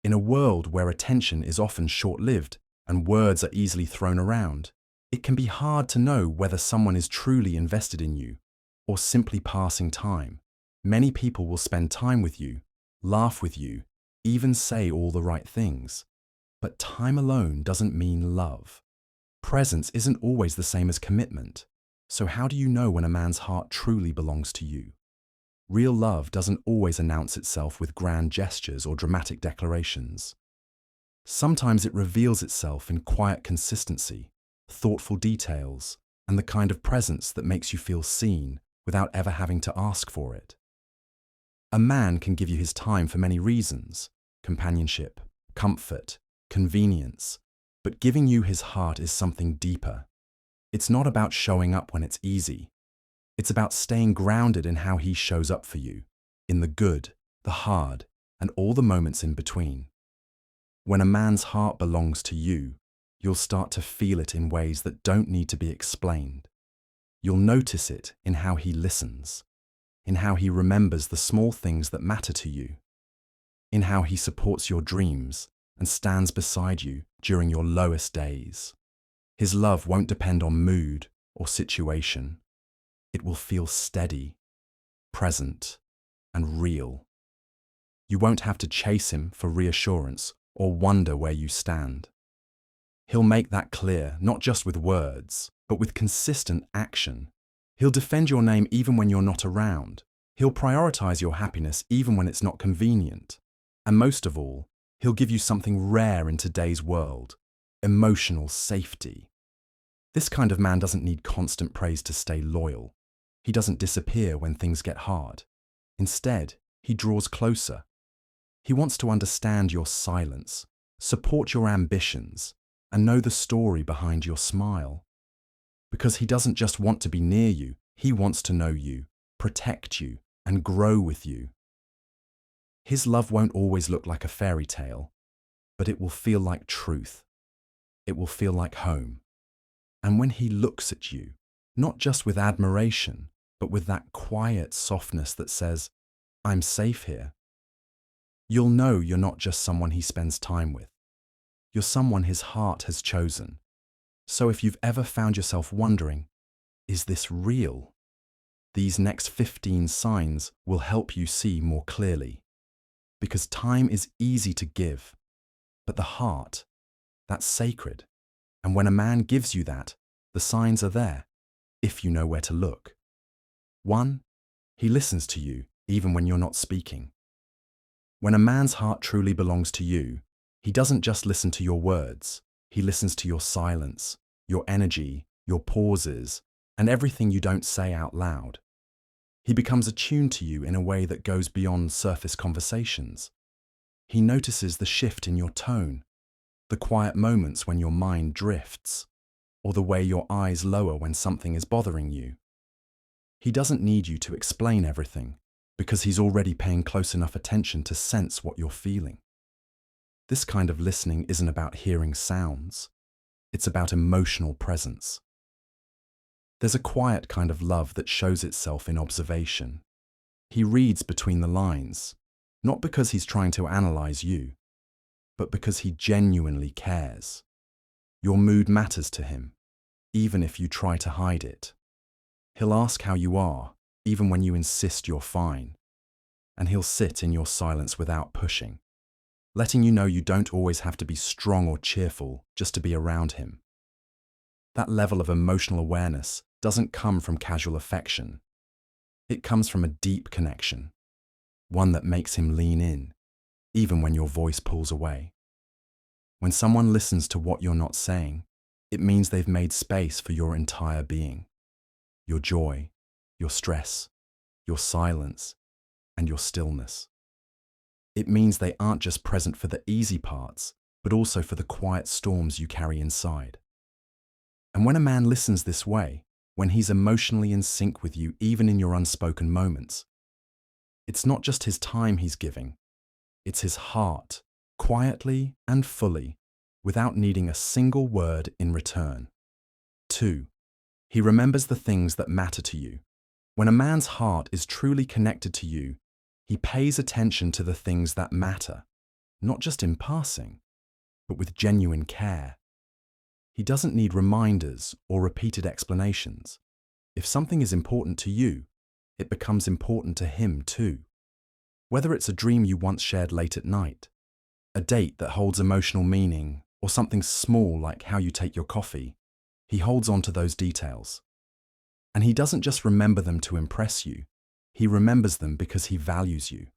In a world where attention is often short-lived and words are easily thrown around, it can be hard to know whether someone is truly invested in you or simply passing time. Many people will spend time with you, laugh with you, even say all the right things. But time alone doesn't mean love. Presence isn't always the same as commitment. So how do you know when a man's heart truly belongs to you? Real love doesn't always announce itself with grand gestures or dramatic declarations. Sometimes it reveals itself in quiet consistency, thoughtful details, and the kind of presence that makes you feel seen without ever having to ask for it. A man can give you his time for many reasons: companionship, comfort, convenience, but giving you his heart is something deeper. It's not about showing up when it's easy. It's about staying grounded in how he shows up for you, in the good, the hard, and all the moments in between. When a man's heart belongs to you, you'll start to feel it in ways that don't need to be explained. You'll notice it in how he listens, in how he remembers the small things that matter to you, in how he supports your dreams and stands beside you during your lowest days. His love won't depend on mood or situation. It will feel steady, present, and real. You won't have to chase him for reassurance or wonder where you stand. He'll make that clear, not just with words, but with consistent action. He'll defend your name even when you're not around. He'll prioritize your happiness even when it's not convenient. And most of all, he'll give you something rare in today's world: emotional safety. This kind of man doesn't need constant praise to stay loyal. He doesn't disappear when things get hard. Instead, he draws closer. He wants to understand your silence, support your ambitions, and know the story behind your smile. Because he doesn't just want to be near you, he wants to know you, protect you, and grow with you. His love won't always look like a fairy tale, but it will feel like truth. It will feel like home. And when he looks at you, not just with admiration, but with that quiet softness that says, "I'm safe here," you'll know you're not just someone he spends time with. You're someone his heart has chosen. So if you've ever found yourself wondering, is this real? These next 15 signs will help you see more clearly. Because time is easy to give, but the heart, that's sacred. And when a man gives you that, the signs are there, if you know where to look. 1, he listens to you even when you're not speaking. When a man's heart truly belongs to you, he doesn't just listen to your words, he listens to your silence, your energy, your pauses, and everything you don't say out loud. He becomes attuned to you in a way that goes beyond surface conversations. He notices the shift in your tone, the quiet moments when your mind drifts, or the way your eyes lower when something is bothering you. He doesn't need you to explain everything, because he's already paying close enough attention to sense what you're feeling. This kind of listening isn't about hearing sounds. It's about emotional presence. There's a quiet kind of love that shows itself in observation. He reads between the lines, not because he's trying to analyze you, but because he genuinely cares. Your mood matters to him, even if you try to hide it. He'll ask how you are, even when you insist you're fine. And he'll sit in your silence without pushing, letting you know you don't always have to be strong or cheerful just to be around him. That level of emotional awareness doesn't come from casual affection. It comes from a deep connection, one that makes him lean in, even when your voice pulls away. When someone listens to what you're not saying, it means they've made space for your entire being. Your joy, your stress, your silence, and your stillness. It means they aren't just present for the easy parts, but also for the quiet storms you carry inside. And when a man listens this way, when he's emotionally in sync with you even in your unspoken moments, it's not just his time he's giving, it's his heart, quietly and fully, without needing a single word in return. 2, he remembers the things that matter to you. When a man's heart is truly connected to you, he pays attention to the things that matter. not just in passing, but with genuine care. He doesn't need reminders or repeated explanations. If something is important to you, it becomes important to him too. Whether it's a dream you once shared late at night, a date that holds emotional meaning, or something small like how you take your coffee, he holds on to those details. And he doesn't just remember them to impress you, he remembers them because he values you.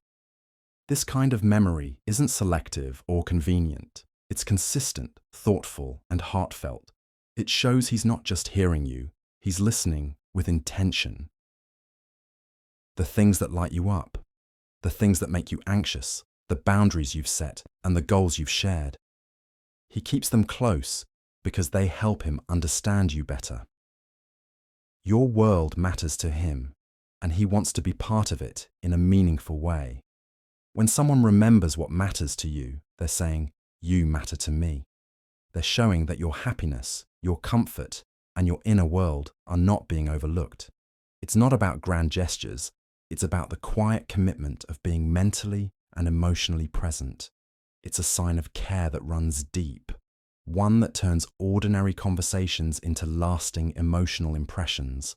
This kind of memory isn't selective or convenient. It's consistent, thoughtful, and heartfelt. It shows he's not just hearing you, he's listening with intention. The things that light you up, the things that make you anxious, the boundaries you've set, and the goals you've shared. He keeps them close because they help him understand you better. Your world matters to him, and he wants to be part of it in a meaningful way. When someone remembers what matters to you, they're saying, "You matter to me." They're showing that your happiness, your comfort, and your inner world are not being overlooked. It's not about grand gestures, it's about the quiet commitment of being mentally and emotionally present. It's a sign of care that runs deep, one that turns ordinary conversations into lasting emotional impressions.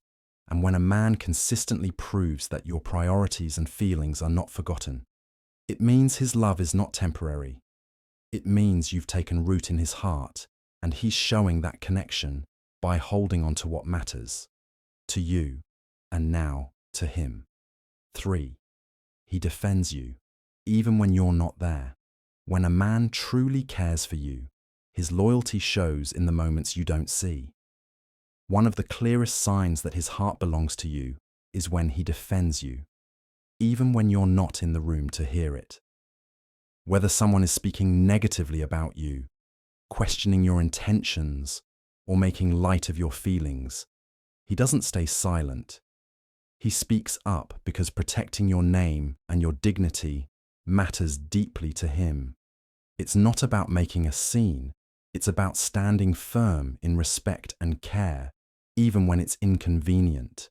And when a man consistently proves that your priorities and feelings are not forgotten, it means his love is not temporary. It means you've taken root in his heart, and he's showing that connection by holding on to what matters, to you, and now to him. 3. He defends you, even when you're not there. When a man truly cares for you, his loyalty shows in the moments you don't see. One of the clearest signs that his heart belongs to you is when he defends you, even when you're not in the room to hear it. Whether someone is speaking negatively about you, questioning your intentions, or making light of your feelings, he doesn't stay silent. He speaks up because protecting your name and your dignity matters deeply to him. It's not about making a scene, it's about standing firm in respect and care, even when it's inconvenient.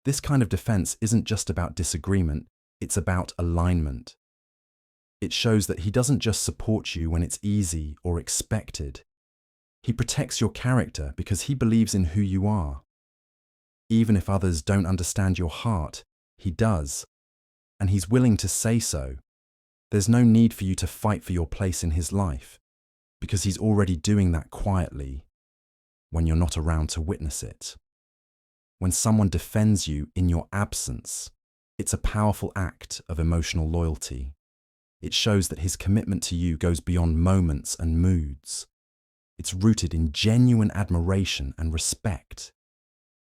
This kind of defense isn't just about disagreement, it's about alignment. It shows that he doesn't just support you when it's easy or expected. He protects your character because he believes in who you are. Even if others don't understand your heart, he does, and he's willing to say so. There's no need for you to fight for your place in his life, because he's already doing that quietly when you're not around to witness it. When someone defends you in your absence, it's a powerful act of emotional loyalty. It shows that his commitment to you goes beyond moments and moods. It's rooted in genuine admiration and respect.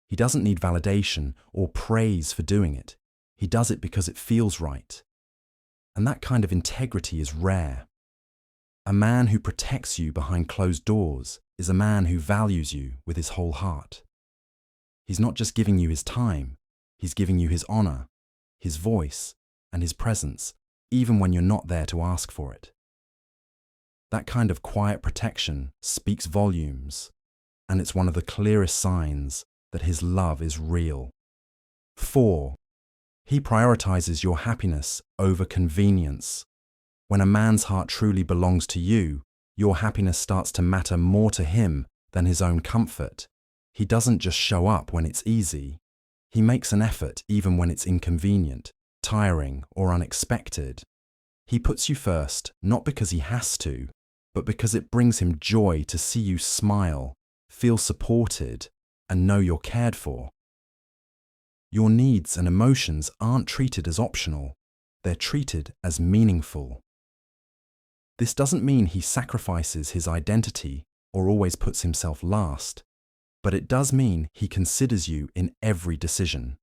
He doesn't need validation or praise for doing it. He does it because it feels right. And that kind of integrity is rare. A man who protects you behind closed doors is a man who values you with his whole heart. He's not just giving you his time, he's giving you his honor, his voice, and his presence, even when you're not there to ask for it. That kind of quiet protection speaks volumes, and it's one of the clearest signs that his love is real. 4. He prioritizes your happiness over convenience. When a man's heart truly belongs to you, your happiness starts to matter more to him than his own comfort. He doesn't just show up when it's easy. He makes an effort even when it's inconvenient, tiring, or unexpected. He puts you first, not because he has to, but because it brings him joy to see you smile, feel supported, and know you're cared for. Your needs and emotions aren't treated as optional, they're treated as meaningful. This doesn't mean he sacrifices his identity or always puts himself last, but it does mean he considers you in every decision.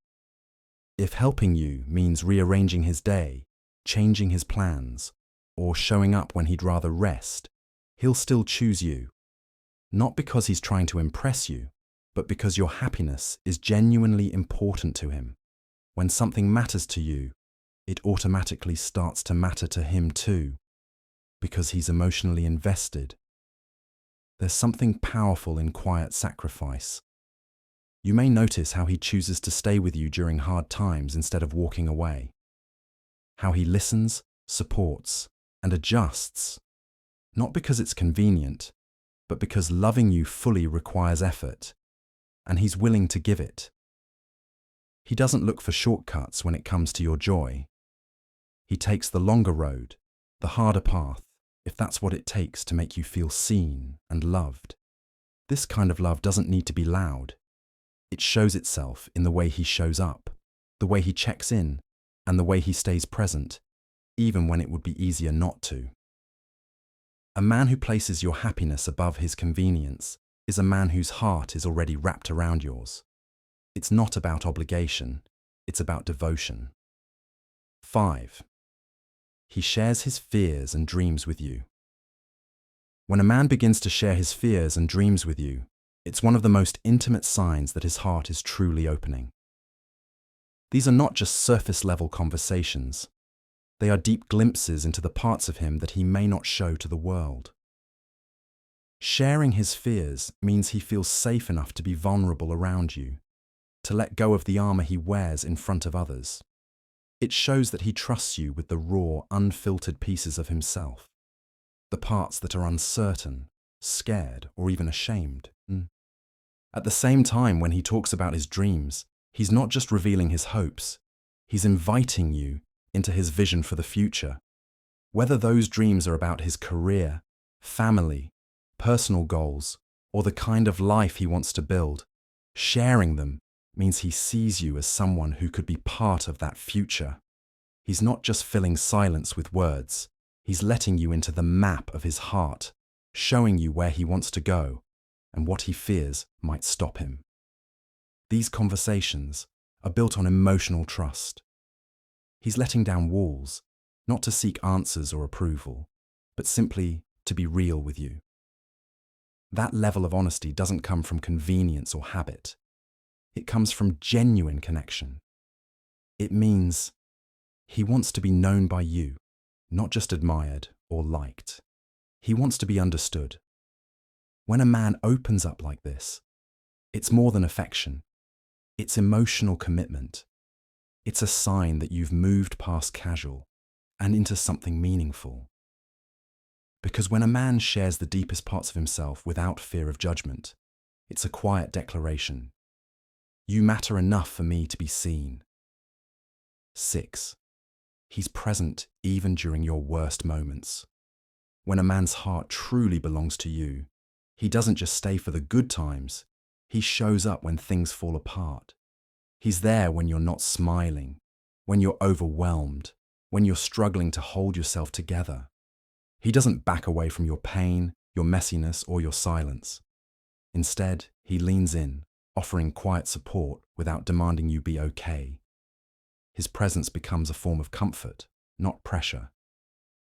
If helping you means rearranging his day, changing his plans, or showing up when he'd rather rest, he'll still choose you. Not because he's trying to impress you, but because your happiness is genuinely important to him. When something matters to you, it automatically starts to matter to him too, because he's emotionally invested. There's something powerful in quiet sacrifice. You may notice how he chooses to stay with you during hard times instead of walking away. How he listens, supports, and adjusts, not because it's convenient, but because loving you fully requires effort, and he's willing to give it. He doesn't look for shortcuts when it comes to your joy. He takes the longer road, the harder path, if that's what it takes to make you feel seen and loved. This kind of love doesn't need to be loud. It shows itself in the way he shows up, the way he checks in, and the way he stays present, even when it would be easier not to. A man who places your happiness above his convenience is a man whose heart is already wrapped around yours. It's not about obligation, it's about devotion. 5. He shares his fears and dreams with you. When a man begins to share his fears and dreams with you, it's one of the most intimate signs that his heart is truly opening. These are not just surface-level conversations. They are deep glimpses into the parts of him that he may not show to the world. Sharing his fears means he feels safe enough to be vulnerable around you, to let go of the armor he wears in front of others. It shows that he trusts you with the raw, unfiltered pieces of himself, the parts that are uncertain, scared, or even ashamed. At the same time, when he talks about his dreams, he's not just revealing his hopes, he's inviting you into his vision for the future. Whether those dreams are about his career, family, personal goals, or the kind of life he wants to build, sharing them means he sees you as someone who could be part of that future. He's not just filling silence with words, he's letting you into the map of his heart, showing you where he wants to go and what he fears might stop him. These conversations are built on emotional trust. He's letting down walls, not to seek answers or approval, but simply to be real with you. That level of honesty doesn't come from convenience or habit. It comes from genuine connection. It means he wants to be known by you, not just admired or liked. He wants to be understood. When a man opens up like this, it's more than affection. It's emotional commitment. It's a sign that you've moved past casual and into something meaningful. Because when a man shares the deepest parts of himself without fear of judgment, it's a quiet declaration. You matter enough for me to be seen. 6. He's present even during your worst moments. When a man's heart truly belongs to you, he doesn't just stay for the good times, he shows up when things fall apart. He's there when you're not smiling, when you're overwhelmed, when you're struggling to hold yourself together. He doesn't back away from your pain, your messiness, or your silence. Instead, he leans in, offering quiet support without demanding you be okay. His presence becomes a form of comfort, not pressure.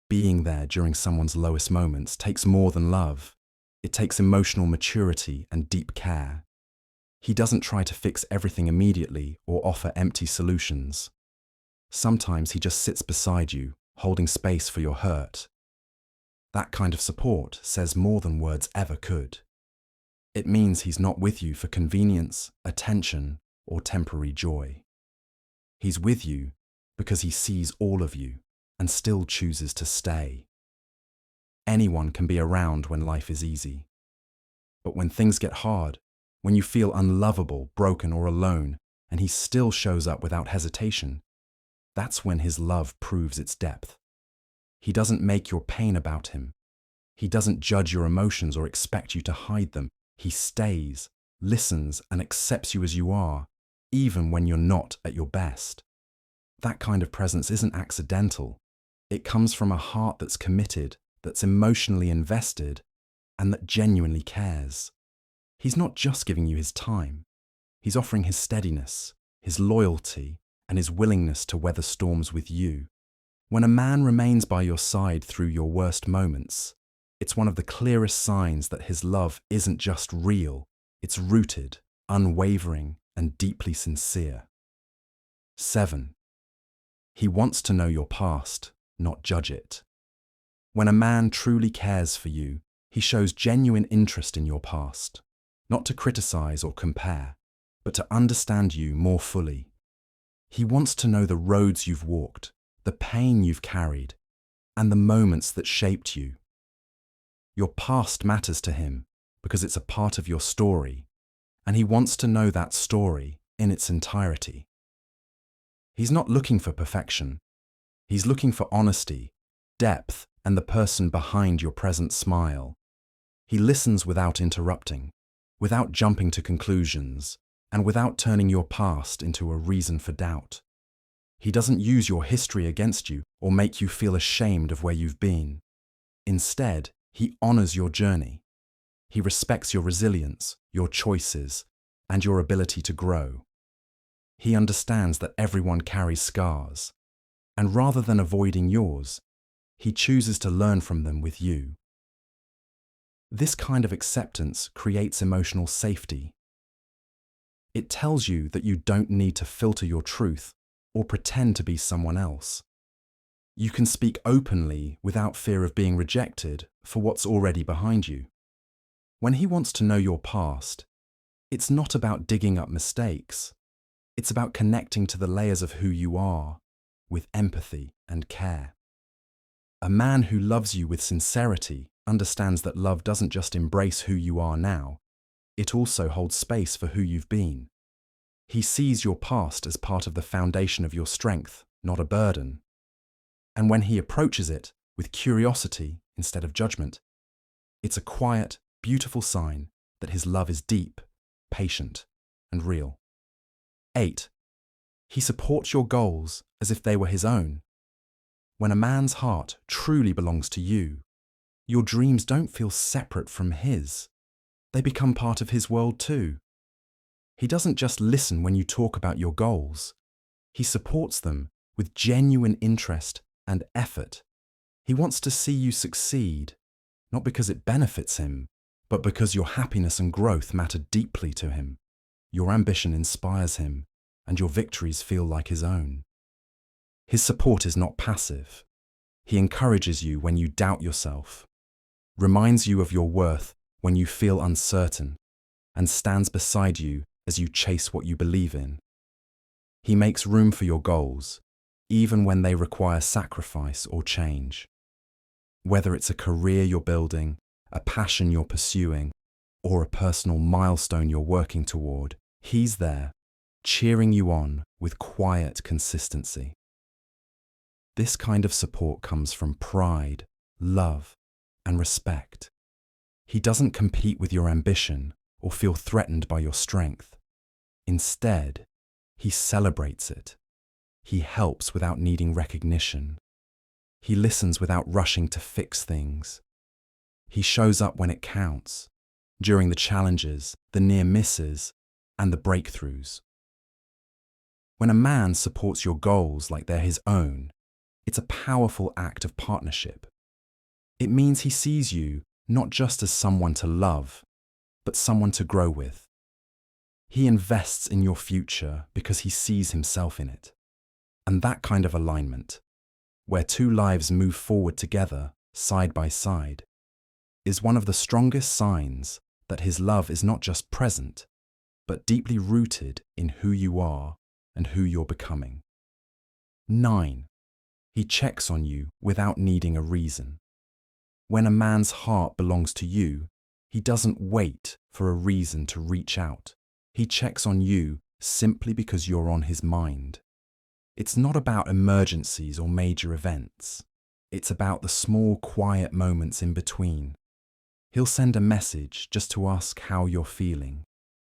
Being there during someone's lowest moments takes more than love. It takes emotional maturity and deep care. He doesn't try to fix everything immediately or offer empty solutions. Sometimes he just sits beside you, holding space for your hurt. That kind of support says more than words ever could. It means he's not with you for convenience, attention, or temporary joy. He's with you because he sees all of you and still chooses to stay. Anyone can be around when life is easy. But when things get hard, when you feel unlovable, broken, or alone, and he still shows up without hesitation, that's when his love proves its depth. He doesn't make your pain about him. He doesn't judge your emotions or expect you to hide them. He stays, listens, and accepts you as you are, even when you're not at your best. That kind of presence isn't accidental. It comes from a heart that's committed, that's emotionally invested, and that genuinely cares. He's not just giving you his time. He's offering his steadiness, his loyalty, and his willingness to weather storms with you. When a man remains by your side through your worst moments, it's one of the clearest signs that his love isn't just real, it's rooted, unwavering, and deeply sincere. 7. He wants to know your past, not judge it. When a man truly cares for you, he shows genuine interest in your past, not to criticize or compare, but to understand you more fully. He wants to know the roads you've walked, the pain you've carried, and the moments that shaped you. Your past matters to him because it's a part of your story, and he wants to know that story in its entirety. He's not looking for perfection. He's looking for honesty, depth, and the person behind your present smile. He listens without interrupting, without jumping to conclusions, and without turning your past into a reason for doubt. He doesn't use your history against you or make you feel ashamed of where you've been. Instead, he honors your journey. He respects your resilience, your choices, and your ability to grow. He understands that everyone carries scars, and rather than avoiding yours, he chooses to learn from them with you. This kind of acceptance creates emotional safety. It tells you that you don't need to filter your truth or pretend to be someone else. You can speak openly without fear of being rejected for what's already behind you. When he wants to know your past, it's not about digging up mistakes. It's about connecting to the layers of who you are with empathy and care. A man who loves you with sincerity understands that love doesn't just embrace who you are now, it also holds space for who you've been. He sees your past as part of the foundation of your strength, not a burden. And when he approaches it with curiosity instead of judgment, it's a quiet, beautiful sign that his love is deep, patient, and real. 8. He supports your goals as if they were his own. When a man's heart truly belongs to you, your dreams don't feel separate from his. They become part of his world too. He doesn't just listen when you talk about your goals. He supports them with genuine interest and effort. He wants to see you succeed, not because it benefits him, but because your happiness and growth matter deeply to him. Your ambition inspires him, and your victories feel like his own. His support is not passive. He encourages you when you doubt yourself, reminds you of your worth when you feel uncertain, and stands beside you as you chase what you believe in. He makes room for your goals, even when they require sacrifice or change. Whether it's a career you're building, a passion you're pursuing, or a personal milestone you're working toward, he's there, cheering you on with quiet consistency. This kind of support comes from pride, love, and respect. He doesn't compete with your ambition or feel threatened by your strength. Instead, he celebrates it. He helps without needing recognition. He listens without rushing to fix things. He shows up when it counts, during the challenges, the near misses, and the breakthroughs. When a man supports your goals like they're his own, it's a powerful act of partnership. It means he sees you not just as someone to love, but someone to grow with. He invests in your future because he sees himself in it. And that kind of alignment, where two lives move forward together, side by side, is one of the strongest signs that his love is not just present, but deeply rooted in who you are and who you're becoming. 9. He checks on you without needing a reason. When a man's heart belongs to you, he doesn't wait for a reason to reach out. He checks on you simply because you're on his mind. It's not about emergencies or major events. It's about the small, quiet moments in between. He'll send a message just to ask how you're feeling,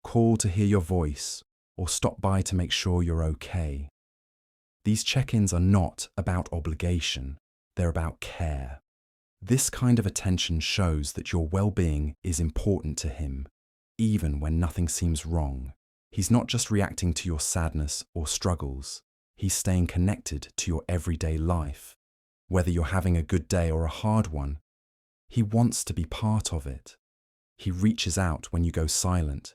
call to hear your voice, or stop by to make sure you're okay. These check-ins are not about obligation, they're about care. This kind of attention shows that your well-being is important to him, even when nothing seems wrong. He's not just reacting to your sadness or struggles, he's staying connected to your everyday life. Whether you're having a good day or a hard one, he wants to be part of it. He reaches out when you go silent,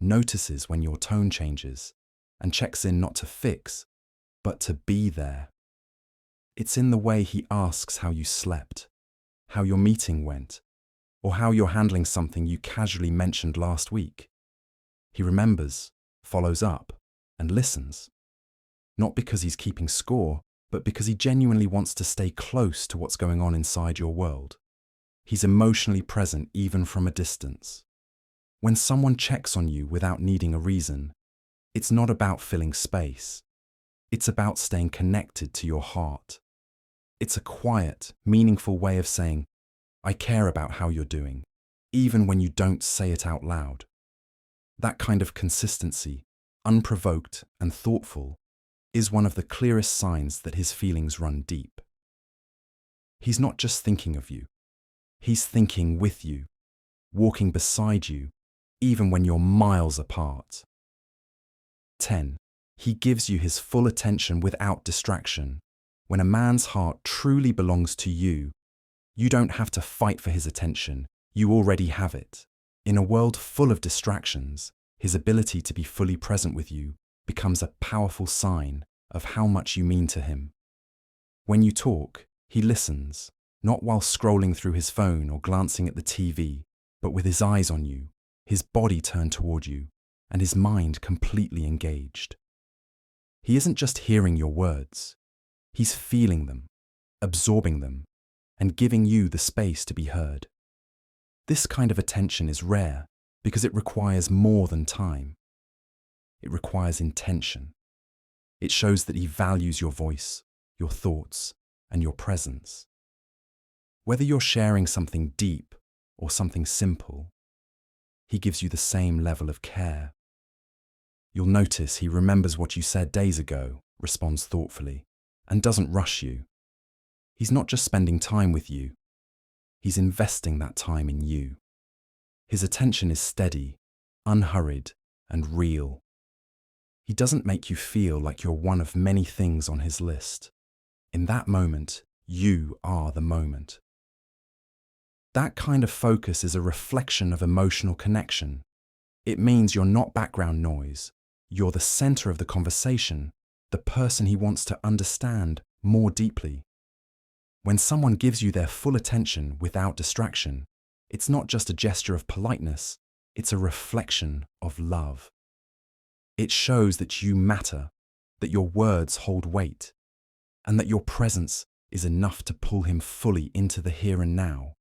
notices when your tone changes, and checks in not to fix, but to be there. It's in the way he asks how you slept, how your meeting went, or how you're handling something you casually mentioned last week. He remembers, follows up, and listens. Not because he's keeping score, but because he genuinely wants to stay close to what's going on inside your world. He's emotionally present even from a distance. When someone checks on you without needing a reason, it's not about filling space. It's about staying connected to your heart. It's a quiet, meaningful way of saying, I care about how you're doing, even when you don't say it out loud. That kind of consistency, unprovoked and thoughtful, is one of the clearest signs that his feelings run deep. He's not just thinking of you. He's thinking with you, walking beside you, even when you're miles apart. 10. He gives you his full attention without distraction. When a man's heart truly belongs to you, you don't have to fight for his attention. You already have it. In a world full of distractions, his ability to be fully present with you becomes a powerful sign of how much you mean to him. When you talk, he listens, not while scrolling through his phone or glancing at the TV, but with his eyes on you, his body turned toward you, and his mind completely engaged. He isn't just hearing your words, he's feeling them, absorbing them, and giving you the space to be heard. This kind of attention is rare because it requires more than time. It requires intention. It shows that he values your voice, your thoughts, and your presence. Whether you're sharing something deep or something simple, he gives you the same level of care. You'll notice he remembers what you said days ago, responds thoughtfully, and doesn't rush you. He's not just spending time with you, he's investing that time in you. His attention is steady, unhurried, and real. He doesn't make you feel like you're one of many things on his list. In that moment, you are the moment. That kind of focus is a reflection of emotional connection. It means you're not background noise. You're the center of the conversation, the person he wants to understand more deeply. When someone gives you their full attention without distraction, it's not just a gesture of politeness, it's a reflection of love. It shows that you matter, that your words hold weight, and that your presence is enough to pull him fully into the here and now.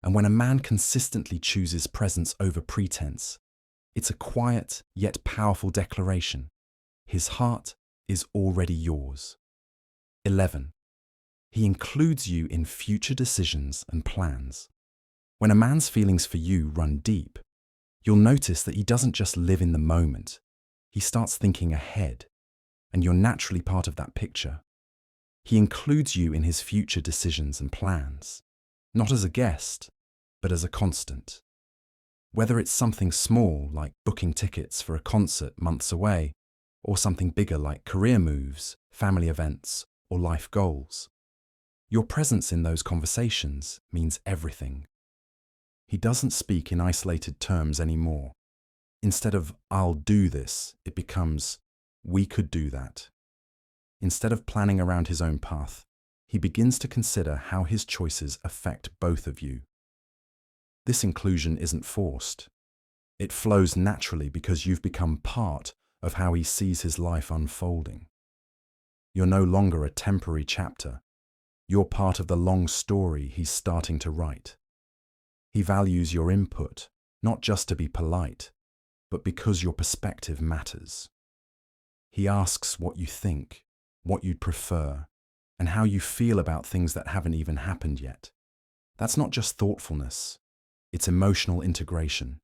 And when a man consistently chooses presence over pretense, it's a quiet yet powerful declaration. His heart is already yours. 11. He includes you in future decisions and plans. When a man's feelings for you run deep, you'll notice that he doesn't just live in the moment. He starts thinking ahead, and you're naturally part of that picture. He includes you in his future decisions and plans, not as a guest, but as a constant. Whether it's something small like booking tickets for a concert months away, or something bigger like career moves, family events, or life goals, your presence in those conversations means everything. He doesn't speak in isolated terms anymore. Instead of, I'll do this, it becomes, we could do that. Instead of planning around his own path, he begins to consider how his choices affect both of you. This inclusion isn't forced. It flows naturally because you've become part of how he sees his life unfolding. You're no longer a temporary chapter. You're part of the long story he's starting to write. He values your input, not just to be polite, but because your perspective matters. He asks what you think, what you'd prefer, and how you feel about things that haven't even happened yet. That's not just thoughtfulness, it's emotional integration.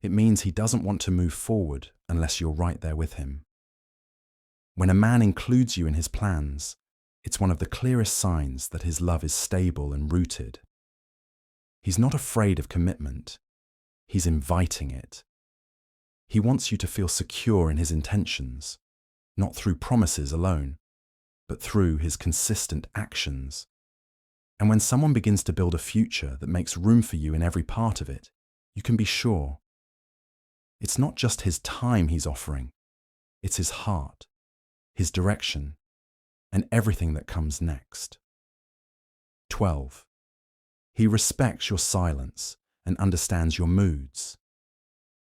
It means he doesn't want to move forward unless you're right there with him. When a man includes you in his plans, it's one of the clearest signs that his love is stable and rooted. He's not afraid of commitment. He's inviting it. He wants you to feel secure in his intentions, not through promises alone, but through his consistent actions. And when someone begins to build a future that makes room for you in every part of it, you can be sure. It's not just his time he's offering, it's his heart, his direction, and everything that comes next. 12. He respects your silence and understands your moods.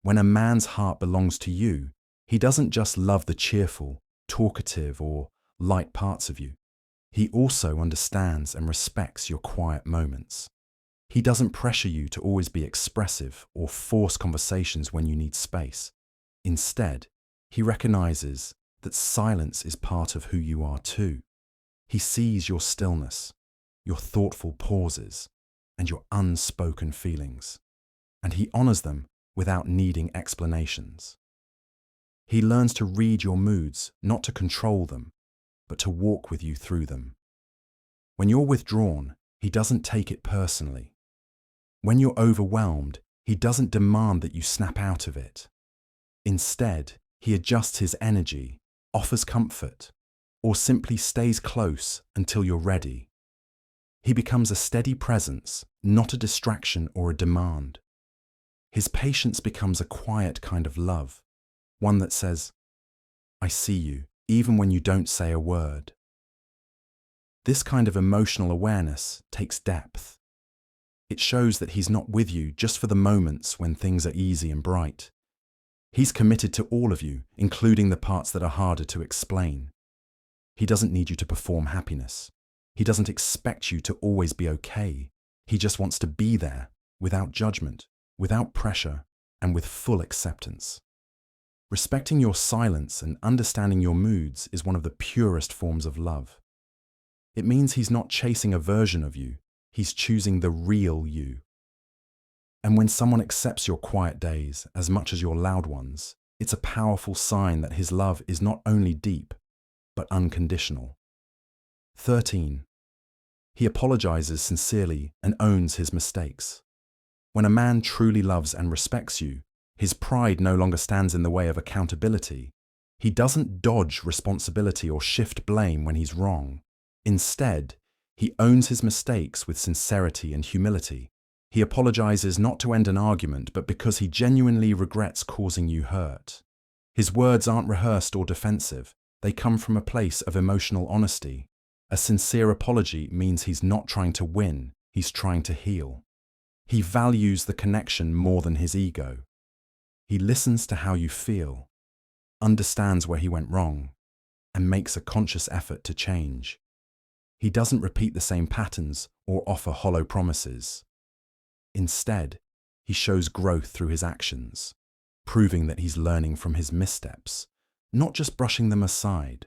When a man's heart belongs to you, he doesn't just love the cheerful, talkative, or light parts of you. He also understands and respects your quiet moments. He doesn't pressure you to always be expressive or force conversations when you need space. Instead, he recognizes that silence is part of who you are too. He sees your stillness, your thoughtful pauses, and your unspoken feelings, and he honors them without needing explanations. He learns to read your moods, not to control them, but to walk with you through them. When you're withdrawn, he doesn't take it personally. When you're overwhelmed, he doesn't demand that you snap out of it. Instead, he adjusts his energy, offers comfort, or simply stays close until you're ready. He becomes a steady presence, not a distraction or a demand. His patience becomes a quiet kind of love, one that says, "I see you, even when you don't say a word." This kind of emotional awareness takes depth. It shows that he's not with you just for the moments when things are easy and bright. He's committed to all of you, including the parts that are harder to explain. He doesn't need you to perform happiness. He doesn't expect you to always be okay. He just wants to be there, without judgment, without pressure, and with full acceptance. Respecting your silence and understanding your moods is one of the purest forms of love. It means he's not chasing a version of you, he's choosing the real you. And when someone accepts your quiet days as much as your loud ones, it's a powerful sign that his love is not only deep, but unconditional. 13. He apologizes sincerely and owns his mistakes. When a man truly loves and respects you, his pride no longer stands in the way of accountability. He doesn't dodge responsibility or shift blame when he's wrong. Instead, he owns his mistakes with sincerity and humility. He apologizes not to end an argument, but because he genuinely regrets causing you hurt. His words aren't rehearsed or defensive. They come from a place of emotional honesty. A sincere apology means he's not trying to win, he's trying to heal. He values the connection more than his ego. He listens to how you feel, understands where he went wrong, and makes a conscious effort to change. He doesn't repeat the same patterns or offer hollow promises. Instead, he shows growth through his actions, proving that he's learning from his missteps, not just brushing them aside.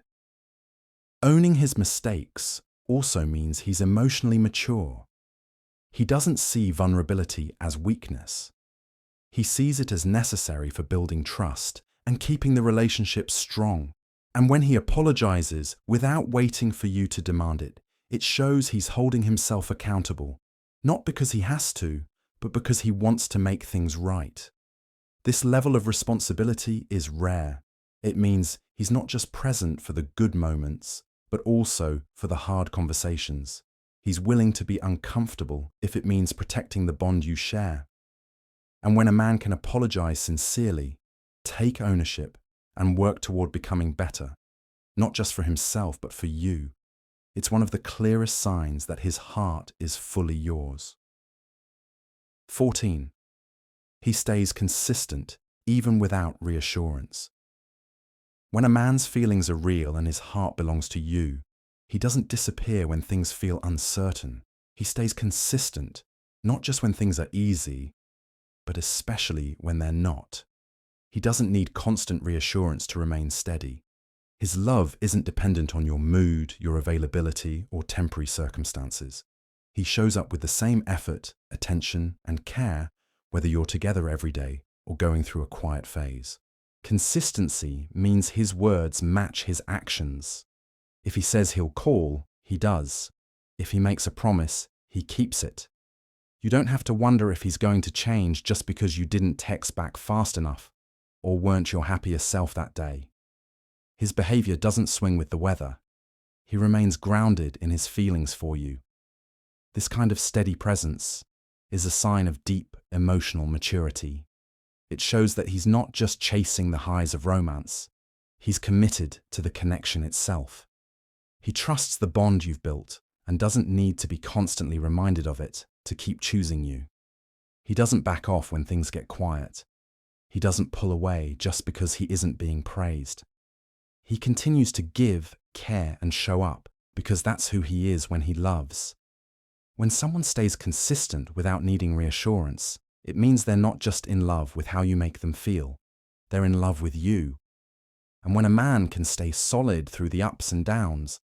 Owning his mistakes also means he's emotionally mature. He doesn't see vulnerability as weakness. He sees it as necessary for building trust and keeping the relationship strong. And when he apologizes without waiting for you to demand it, it shows he's holding himself accountable, not because he has to, but because he wants to make things right. This level of responsibility is rare. It means he's not just present for the good moments, but also for the hard conversations. He's willing to be uncomfortable if it means protecting the bond you share. And when a man can apologize sincerely, take ownership, and work toward becoming better, not just for himself, but for you, it's one of the clearest signs that his heart is fully yours. 14. He stays consistent even without reassurance. When a man's feelings are real and his heart belongs to you, he doesn't disappear when things feel uncertain. He stays consistent, not just when things are easy, but especially when they're not. He doesn't need constant reassurance to remain steady. His love isn't dependent on your mood, your availability, or temporary circumstances. He shows up with the same effort, attention, and care whether you're together every day or going through a quiet phase. Consistency means his words match his actions. If he says he'll call, he does. If he makes a promise, he keeps it. You don't have to wonder if he's going to change just because you didn't text back fast enough or weren't your happiest self that day. His behavior doesn't swing with the weather. He remains grounded in his feelings for you. This kind of steady presence is a sign of deep emotional maturity. It shows that he's not just chasing the highs of romance. He's committed to the connection itself. He trusts the bond you've built and doesn't need to be constantly reminded of it to keep choosing you. He doesn't back off when things get quiet. He doesn't pull away just because he isn't being praised. He continues to give, care, and show up, because that's who he is when he loves. When someone stays consistent without needing reassurance, it means they're not just in love with how you make them feel, they're in love with you. And when a man can stay solid through the ups and downs,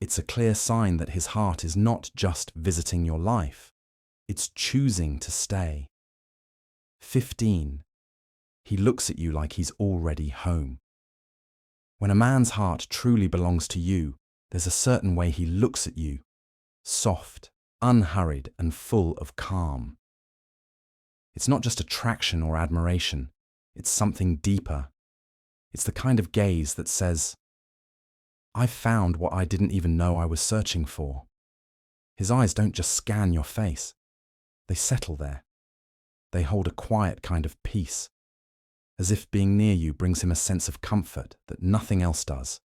it's a clear sign that his heart is not just visiting your life, it's choosing to stay. 15. He looks at you like he's already home. When a man's heart truly belongs to you, there's a certain way he looks at you, soft, unhurried, and full of calm. It's not just attraction or admiration, it's something deeper. It's the kind of gaze that says, "I've found what I didn't even know I was searching for." His eyes don't just scan your face, they settle there. They hold a quiet kind of peace, as if being near you brings him a sense of comfort that nothing else does.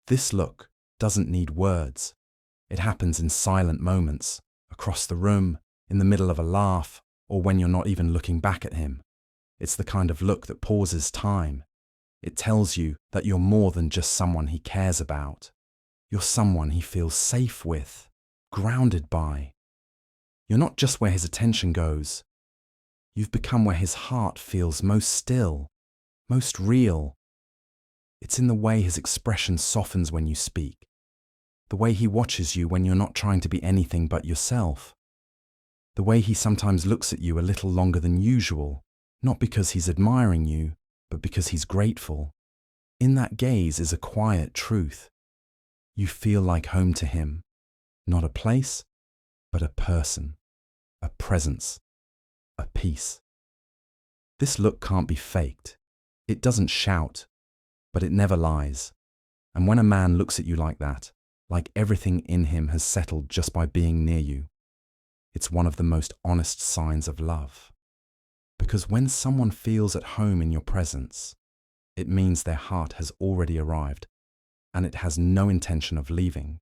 This look doesn't need words. It happens in silent moments, across the room, in the middle of a laugh, or when you're not even looking back at him. It's the kind of look that pauses time. It tells you that you're more than just someone he cares about. You're someone he feels safe with, grounded by. You're not just where his attention goes. You've become where his heart feels most still, most real. It's in the way his expression softens when you speak, the way he watches you when you're not trying to be anything but yourself, the way he sometimes looks at you a little longer than usual, not because he's admiring you, but because he's grateful. In that gaze is a quiet truth. You feel like home to him, not a place, but a person, a presence, a peace. This look can't be faked. It doesn't shout, but it never lies. And when a man looks at you like that, like everything in him has settled just by being near you, it's one of the most honest signs of love. Because when someone feels at home in your presence, it means their heart has already arrived, and it has no intention of leaving.